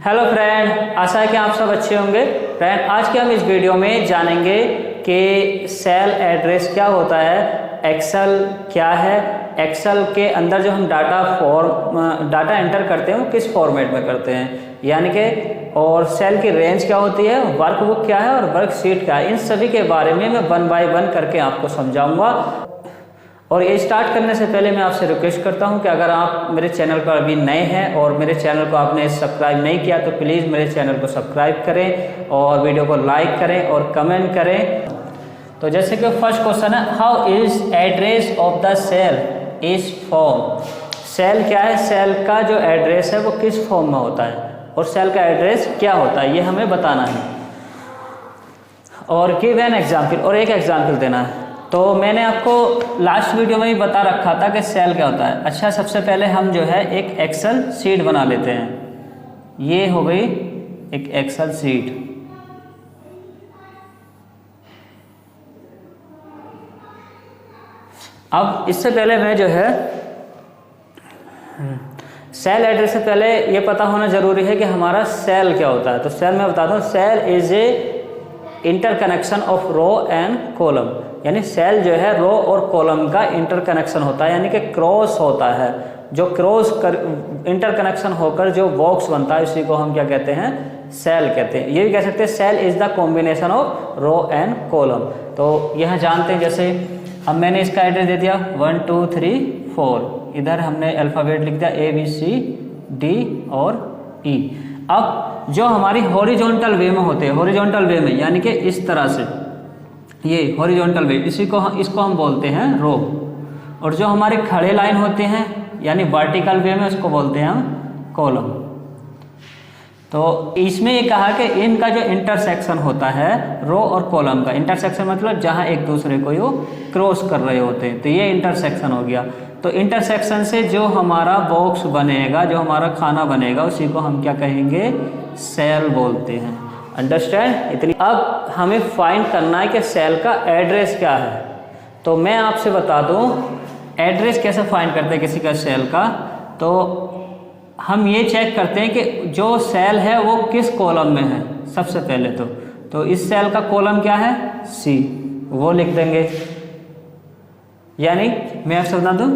Hello friend, आशा है कि आप सब अच्छे होंगे। फ्रेंड, आज के हम इस वीडियो में जानेंगे कि सेल एड्रेस क्या होता है, एक्सेल क्या है, एक्सेल के अंदर जो हम डाटा एंटर करते हैं वो किस फॉर्मेट में करते हैं, यानी कि और सेल की रेंज क्या होती है, वर्कबुक क्या है और वर्कशीट क्या है। इन सभी के बारे में मैं 1 बाय 1 करके आपको समझाऊंगा। और ये स्टार्ट करने से पहले मैं आपसे रिक्वेस्ट करता हूं कि अगर आप मेरे चैनल पर अभी नए हैं और मेरे चैनल को आपने सब्सक्राइब नहीं किया तो प्लीज़ मेरे चैनल को सब्सक्राइब करें और वीडियो को लाइक करें और कमेंट करें। तो जैसे कि फर्स्ट क्वेश्चन है, how is address of the cell is form. Cell क्या है, सेल का जो एड्रेस है वो किस फॉर्म में होता है और सेल का एड्रेस क्या होता है ये हमें बताना है। और गिव एन एग्जाम्पल, और एक एग्जाम्पल देना है। तो मैंने आपको लास्ट वीडियो में ही बता रखा था कि सेल क्या होता है। अच्छा, सबसे पहले हम जो है एक एक्सेल शीट बना लेते हैं। ये हो गई एक एक्सेल शीट। अब इससे पहले मैं जो है सेल एड्रेस से पहले ये पता होना जरूरी है कि हमारा सेल क्या होता है। तो सेल मैं बताता हूँ, cell is a interconnection of row and column, यानी सेल जो है रो और कॉलम का इंटरकनेक्शन होता है, यानी कि क्रॉस होता है। जो क्रॉस कर इंटरकनेक्शन होकर जो बॉक्स बनता है उसी को हम क्या कहते हैं, सेल कहते हैं। ये भी कह सकते हैं cell is the combination of row and column. तो यह जानते हैं, जैसे अब मैंने इसका एड्रेस दे दिया 1 2 3 4, इधर हमने अल्फ़ाबेट लिख दिया ABCD और E। अब जो हमारी हॉरिजॉन्टल वे में होते हैं, हॉरिजॉन्टल वे में यानी कि इस तरह से, ये हॉरिजॉन्टल वे, इसको हम बोलते हैं रो। और जो हमारे खड़े लाइन होते हैं यानी वर्टिकल वे में, उसको बोलते हैं हम कॉलम। तो इसमें ये कहा कि इनका जो इंटरसेक्शन होता है रो और कॉलम का, इंटरसेक्शन मतलब जहां एक दूसरे को यो क्रॉस कर रहे होते हैं, तो ये इंटरसेक्शन हो गया। तो इंटरसेक्शन से जो हमारा बॉक्स बनेगा, जो हमारा खाना बनेगा, उसी को हम क्या कहेंगे, सेल बोलते हैं। अंडरस्टैंड इतनी। अब हमें फाइंड करना है कि सेल का एड्रेस क्या है। तो मैं आपसे बता दूं एड्रेस कैसे फाइंड करते हैं किसी का सेल का। तो हम ये चेक करते हैं कि जो सेल है वो किस कॉलम में है सबसे पहले। तो इस सेल का कॉलम क्या है, C, वो लिख देंगे। यानी मैं आपसे बता दूं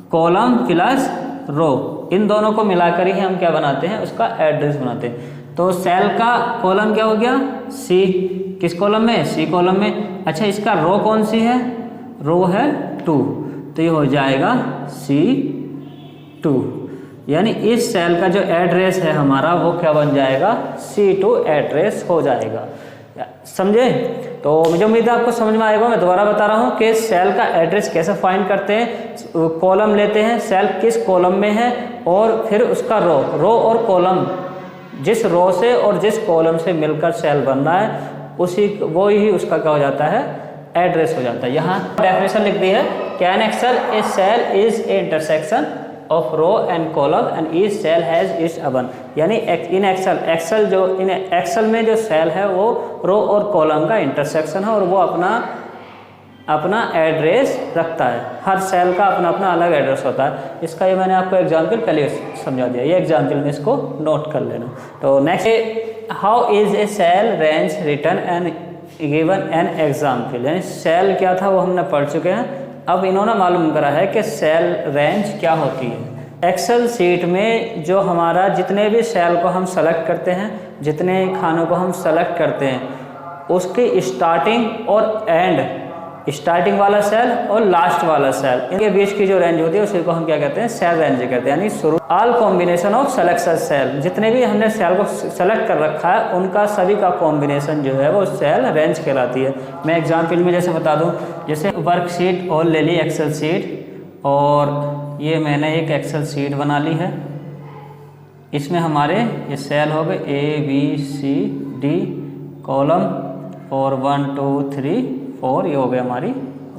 कॉलम प्लस रो, इन दोनों को मिलाकर ही हम क्या बनाते हैं, उसका एड्रेस बनाते हैं। तो सेल का कॉलम क्या हो गया, C। किस कॉलम में, C कॉलम में। अच्छा, इसका रो कौन सी है, रो है 2, तो ये हो जाएगा C2। यानी इस सेल का जो एड्रेस है हमारा वो क्या बन जाएगा, C2 एड्रेस हो जाएगा। समझे। तो मुझे उम्मीद है आपको समझ में आएगा। मैं दोबारा बता रहा हूँ कि सेल का एड्रेस कैसे फाइंड करते हैं। कॉलम लेते हैं, सेल किस कॉलम में है, और फिर उसका रो और कॉलम, जिस रो से और जिस कॉलम से मिलकर सेल बन रहा है उसी वो ही उसका क्या हो जाता है, एड्रेस हो जाता है। यहाँ डेफिनेशन लिख दी है, can Excel a cell is a intersection of row and column and each cell has its own. यानी इन एक्सेल में जो सेल है वो रो और कॉलम का इंटरसेक्शन है और वो अपना एड्रेस रखता है। हर सेल का अपना अपना अलग एड्रेस होता है। इसका ये मैंने आपको एग्जाम्पल पहले समझा दिया, ये एग्जाम्पल में इसको नोट कर लेना। तो next, how is a cell range written and given an example. यानी सेल क्या था वो हमने पढ़ चुके हैं। अब इन्होंने मालूम करा है कि सेल रेंज क्या होती है। एक्सेल शीट में जो हमारा जितने भी सेल को हम सेलेक्ट करते हैं, जितने खानों को हम सेलेक्ट करते हैं, उसकी स्टार्टिंग और एंड, स्टार्टिंग वाला सेल और लास्ट वाला सेल, इनके बीच की जो रेंज होती है उसी को हम क्या कहते हैं, सेल रेंज कहते हैं। यानी शुरू all combination of selection cell, जितने भी हमने सेल को सेलेक्ट कर रखा है उनका सभी का कॉम्बिनेशन जो है वो सेल रेंज कहलाती है। मैं एग्जाम्पल में जैसे बता दूं, जैसे वर्कशीट और ले ली एक्सेल शीट, और ये मैंने एक एक्सेल शीट बना ली है। इसमें हमारे ये सेल हो गए ABCD कॉलम और 1 2 3 4, ये हो गई हमारी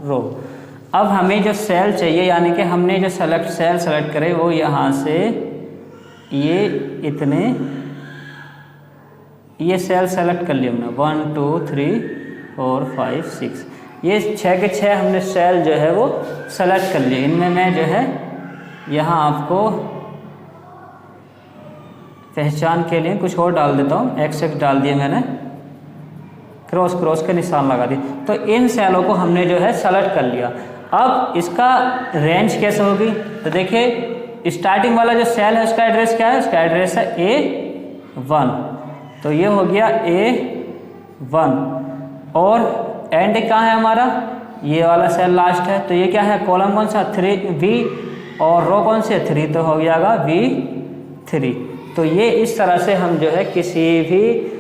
रो। अब हमें जो सेल चाहिए, यानी कि हमने जो सेल सेलेक्ट करे वो यहाँ से ये सेल सेलेक्ट कर लिया हमने 1 2 3 4 5 6, ये 6 के 6 हमने सेल जो है वो सेलेक्ट कर लिए। इनमें मैं जो है यहाँ आपको पहचान के लिए कुछ और डाल देता हूँ, XX डाल दिए मैंने, क्रॉस के निशान लगा दिए। तो इन सेलों को हमने जो है सेलेक्ट कर लिया। अब इसका रेंज कैसे होगी, तो देखिए स्टार्टिंग वाला जो सेल है उसका एड्रेस क्या है, उसका एड्रेस है A1, तो ये हो गया A1। और एंड कहाँ है हमारा, ये वाला सेल लास्ट है, तो ये क्या है, कॉलम कौन सा, 3B, और रो कौन से 3, तो हो जाएगा B3। तो ये इस तरह से हम जो है किसी भी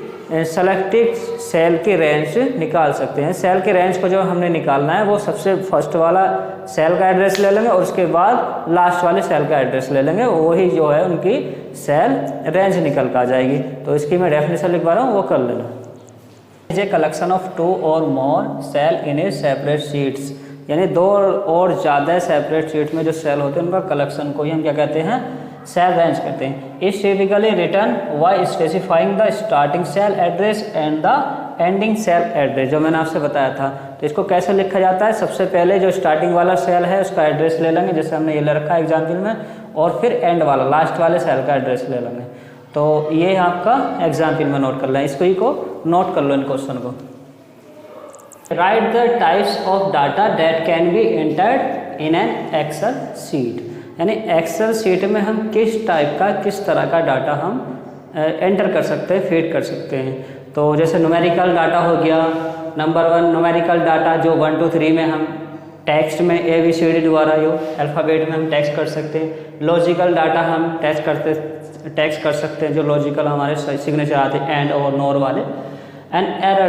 सेलेक्टेड सेल की रेंज निकाल सकते हैं। सेल के रेंज को जो हमने निकालना है वो सबसे फर्स्ट वाला सेल का एड्रेस ले लेंगे और उसके बाद लास्ट वाले सेल का एड्रेस ले लेंगे, वही जो है उनकी सेल रेंज निकल कर आ जाएगी। तो इसकी मैं डेफिनेशन लिखवा रहा हूँ, वो कर लेना। इज ए कलेक्शन ऑफ 2 और more cell in a separate sheets, यानी 2 और ज़्यादा सेपरेट शीट में जो सेल होते हैं उनका कलेक्शन को ही हम क्या कहते हैं, सेल रेंज कहते हैं। Is typically written by specifying the starting cell address and the ending cell address, जो मैंने आपसे बताया था। तो इसको कैसे लिखा जाता है, सबसे पहले जो स्टार्टिंग वाला सेल है उसका एड्रेस ले लेंगे, जैसे हमने ये ले रखा है एग्जाम्पल में, और फिर एंड वाला लास्ट वाले सेल का एड्रेस ले लेंगे। तो ये आपका एग्जाम्पल में नोट कर लें, इसको ही को नोट कर लो इन क्वेश्चन को। Write the types of data that can be entered in an Excel sheet, यानी एक्सेल सीट में हम किस टाइप का, किस तरह का डाटा हम एंटर कर सकते हैं, फीड कर सकते हैं। तो जैसे न्यूमेरिकल डाटा हो गया, नंबर 1 न्यूमेरिकल डाटा जो 1 2 3 में हम टेक्स्ट में ABCD द्वारा यो अल्फ़ाबेट में हम टेक्स्ट कर सकते हैं। लॉजिकल डाटा हम टेक्स्ट कर सकते हैं, जो लॉजिकल हमारे सिग्नेचर आते हैं एंड और नॉर वाले। एंड एरर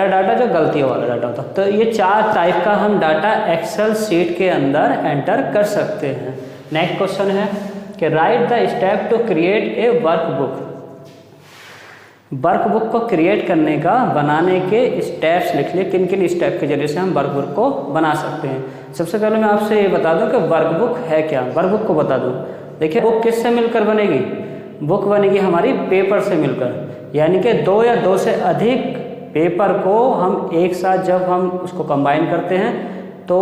डाटा जो गलतियों वाला डाटा होता है। तो ये 4 टाइप का हम डाटा एक्सेल सीट के अंदर एंटर कर सकते हैं। नेक्स्ट क्वेश्चन है कि write the step to create a workbook. Workbook को क्रिएट करने का, बनाने के स्टेप्स लिख लिए, किन किन स्टेप के जरिए से हम वर्कबुक को बना सकते हैं। सबसे पहले मैं आपसे ये बता दूं कि वर्कबुक है क्या, वर्कबुक को बता दूं। देखिए बुक किससे मिलकर बनेगी, बुक बनेगी हमारी पेपर से मिलकर, यानी कि 2 या 2 से अधिक पेपर को हम एक साथ जब हम उसको कंबाइन करते हैं तो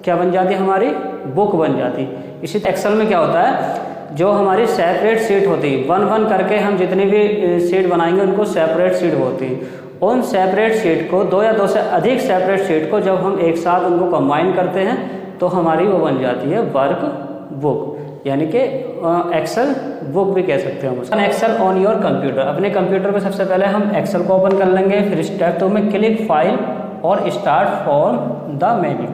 क्या बन जाती है, हमारी बुक बन जाती। इसी एक्सेल में क्या होता है, जो हमारी सेपरेट शीट होती है, 1 करके हम जितनी भी शीट बनाएंगे उनको सेपरेट शीट होती है। उन सेपरेट शीट को 2 या 2 से अधिक सेपरेट शीट को जब हम एक साथ उनको कंबाइन करते हैं तो हमारी वो बन जाती है वर्क बुक, यानी कि एक्सेल बुक भी कह सकते हैं हम। एक्सेल ऑन योर कंप्यूटर, अपने कंप्यूटर पे सबसे पहले हम एक्सेल को ओपन कर लेंगे। फिर स्टेप 2 में क्लिक फाइल और स्टार्ट फॉर्म द मेन्यू,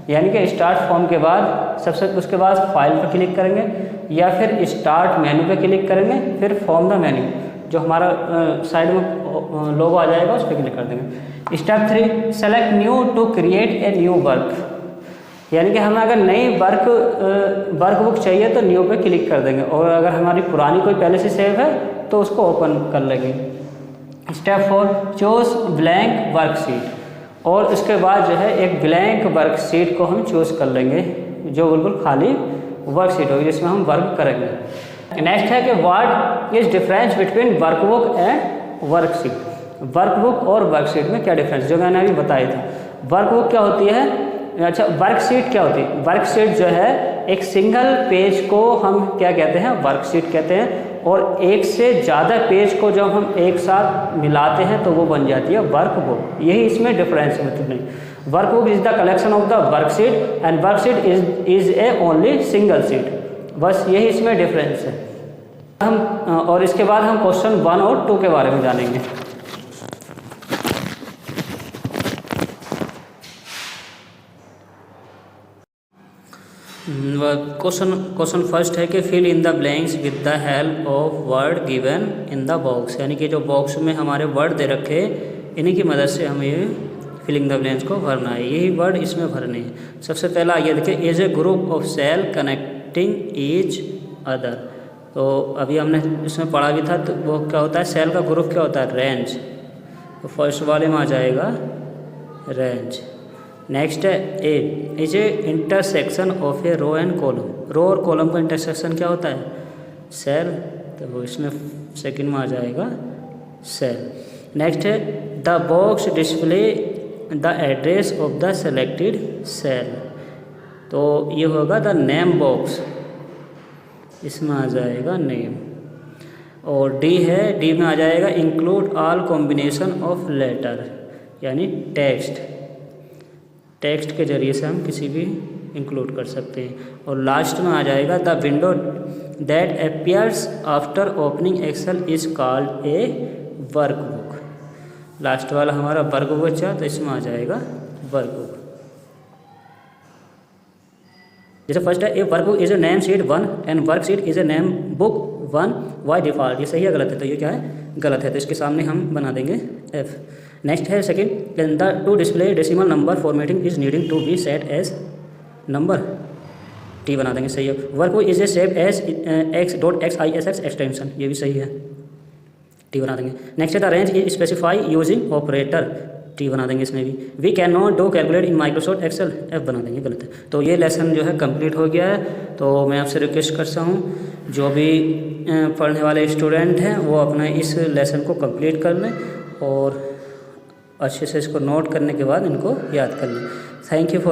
यानी कि स्टार्ट फॉर्म के बाद सबसे उसके बाद फाइल पर क्लिक करेंगे या फिर स्टार्ट मेन्यू पे क्लिक करेंगे, फिर फॉर्म द मेन्यू जो हमारा साइड में लोगो आ जाएगा उस पर क्लिक कर देंगे। Step 3 select new to create a new work, यानी कि हमें अगर नई वर्कबुक चाहिए तो न्यू पे क्लिक कर देंगे, और अगर हमारी पुरानी कोई पहले से सेव है तो उसको ओपन कर लेंगे। स्टेप 4 चूज ब्लैंक वर्कशीट, और उसके बाद जो है एक ब्लैंक वर्कशीट को हम चूज़ कर लेंगे जो बिल्कुल खाली वर्कशीट होगी जिसमें हम वर्क करेंगे। नेक्स्ट है कि what is difference between workbook and worksheet. Workbook और वर्कशीट में क्या डिफरेंस, जो मैंने अभी बताया था। वर्कबुक क्या होती है, अच्छा वर्कशीट क्या होती है, वर्कशीट जो है एक सिंगल पेज को हम क्या कहते हैं, वर्कशीट कहते हैं, और एक से ज़्यादा पेज को जब हम एक साथ मिलाते हैं तो वो बन जाती है वर्कबुक। यही इसमें डिफरेंस है। मतलब नहीं, workbook is the collection of the worksheet and worksheet is A only single sheet, बस यही इसमें डिफरेंस है। हम और इसके बाद हम क्वेश्चन 1 और 2 के बारे में जानेंगे। क्वेश्चन फर्स्ट है कि fill in the blanks with the help of word given in the box, यानी कि जो बॉक्स में हमारे वर्ड दे रखे इन्हीं की मदद से हमें ये फिलिंग द ब्लैंक्स को भरना है। यही वर्ड इसमें भरने हैं। सबसे पहला ये देखिए, is a group of cell connecting each other. तो अभी हमने इसमें पढ़ा भी था, तो वो क्या होता है, सेल का ग्रुप क्या होता है, रेंज। तो फर्स्ट वाले में आ जाएगा रेंज। नेक्स्ट है a is a intersection of a row and column. Row और कॉलम का इंटरसेक्शन क्या होता है, सेल, तो वो इसमें सेकंड में आ जाएगा सेल। नेक्स्ट है the box display the address of the selected cell, तो ये होगा द नेम बॉक्स, इसमें आ जाएगा नेम। और डी है, डी में आ जाएगा include all combination of letter, यानी टेक्स्ट के ज़रिए से हम किसी भी इंक्लूड कर सकते हैं। और लास्ट में आ जाएगा the window that appears after opening Excel is called a workbook. Last वाला हमारा वर्कबुक बचा, तो इसमें आ जाएगा वर्कबुक। जैसे फर्स्ट है, a workbook is a name sheet 1 and worksheet is a name book 1 by default. ये सही है गलत है? तो ये क्या है, गलत है, तो इसके सामने हम बना देंगे एफ। नेक्स्ट है second, the to display decimal number formatting is needing to be set as number, T बना देंगे, सही है। Workbook is a save as x.xisx extension, ये भी सही है, टी बना देंगे। नेक्स्ट है the range is specify using operator, T बना देंगे इसमें भी। We can not do calculate in Microsoft Excel, F बना देंगे, गलत है। तो ये लेसन जो है कंप्लीट हो गया है। तो मैं आपसे रिक्वेस्ट करता हूँ जो भी पढ़ने वाले स्टूडेंट हैं वो अपना इस लेसन को कंप्लीट कर लें और अच्छे से इसको नोट करने के बाद इनको याद कर लें। Thank you for